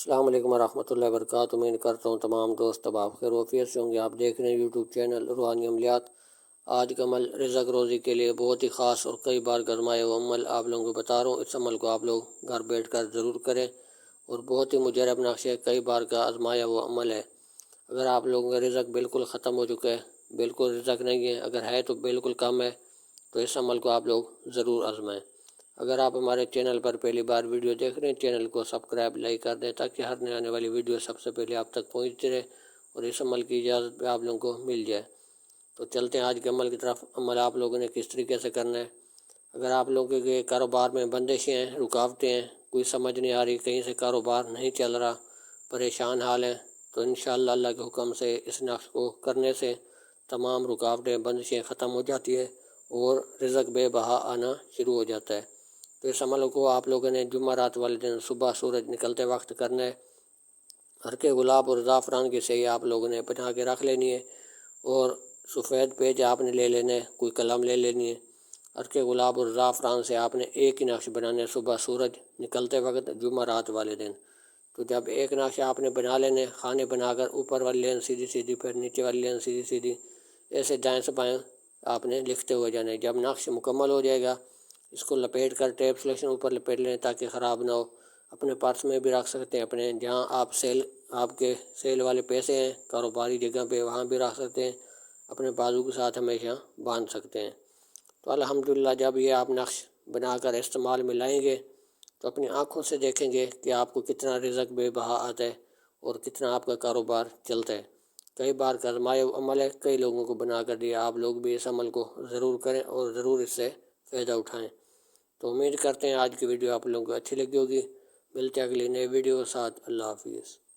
السلام علیکم ورحمۃ اللہ وبرکاتہ۔ امید کرتا ہوں تمام دوست اب آپ خیر وفیت سے ہوں گے۔ آپ دیکھ رہے ہیں یوٹیوب چینل روحانی عملیات۔ آج کا عمل رزق روزی کے لیے بہت ہی خاص اور کئی بار آزمایا ہوا عمل آپ لوگوں کو بتا رہا ہوں۔ اس عمل کو آپ لوگ گھر بیٹھ کر ضرور کریں اور بہت ہی مجرب نقشے کئی بار کا آزمایا ہوا عمل ہے۔ اگر آپ لوگوں کا رزق بالکل ختم ہو چکا ہے، بالکل رزق نہیں ہے، اگر ہے تو بالکل کم ہے، تو اس عمل کو آپ لوگ ضرور آزمائیں۔ اگر آپ ہمارے چینل پر پہلی بار ویڈیو دیکھ رہے ہیں، چینل کو سبسکرائب لائک کر دیں تاکہ ہر نئے آنے والی ویڈیو سب سے پہلے آپ تک پہنچتی رہے اور اس عمل کی اجازت بھی آپ لوگوں کو مل جائے۔ تو چلتے ہیں آج کے عمل کی طرف۔ عمل آپ لوگوں نے کس طریقے سے کرنا ہے۔ اگر آپ لوگوں کے کاروبار میں بندشیں ہیں، رکاوٹیں ہیں، کوئی سمجھ نہیں آ رہی، کہیں سے کاروبار نہیں چل رہا، پریشان حال ہیں، تو انشاءاللہ اللہ کے حکم سے اس نقش کو کرنے سے تمام رکاوٹیں بندشیں ختم ہو جاتی ہے اور رزق بے بہا آنا شروع ہو جاتا ہے۔ تو اس عمل کو آپ لوگوں نے جمعرات والے دن صبح سورج نکلتے وقت کرنا ہے۔ عرق گلاب اور زعفران کی صحیح آپ لوگوں نے بنا کے رکھ لینی ہے اور سفید پیج آپ نے لے لینا ہے، کوئی قلم لے لینی ہے۔ عرق گلاب اور زعفران سے آپ نے ایک ہی نقش بنانا ہے صبح سورج نکلتے وقت جمعرات والے دن۔ تو جب ایک نقش آپ نے بنا لینے، خانے بنا کر اوپر والی لین سیدھی سیدھی، پھر نیچے والی لین سیدھی سیدھی، ایسے دائیں سے بائیں آپ نے لکھتے ہوئے جانا ہے۔ جب نقش مکمل ہو جائے گا، اس کو لپیٹ کر ٹیپ سلیکشن اوپر لپیٹ لیں تاکہ خراب نہ ہو۔ اپنے پرس میں بھی رکھ سکتے ہیں، اپنے جہاں آپ کے سیل والے پیسے ہیں کاروباری جگہ پہ وہاں بھی رکھ سکتے ہیں، اپنے بازو کے ساتھ ہمیشہ باندھ سکتے ہیں۔ تو الحمدللہ جب یہ آپ نقش بنا کر استعمال میں لائیں گے تو اپنی آنکھوں سے دیکھیں گے کہ آپ کو کتنا رزق بے بہا آتا ہے اور کتنا آپ کا کاروبار چلتا ہے۔ کئی بار کا آزمایا ہوا عمل ہے، کئی لوگوں کو بنا کر دیا۔ آپ لوگ بھی اس عمل کو ضرور کریں اور ضرور اس سے فائدہ اٹھائیں۔ تو امید کرتے ہیں آج کی ویڈیو آپ لوگوں کو اچھی لگی ہوگی۔ ملتے ہیں اگلی نئے ویڈیو کے ساتھ۔ اللہ حافظ۔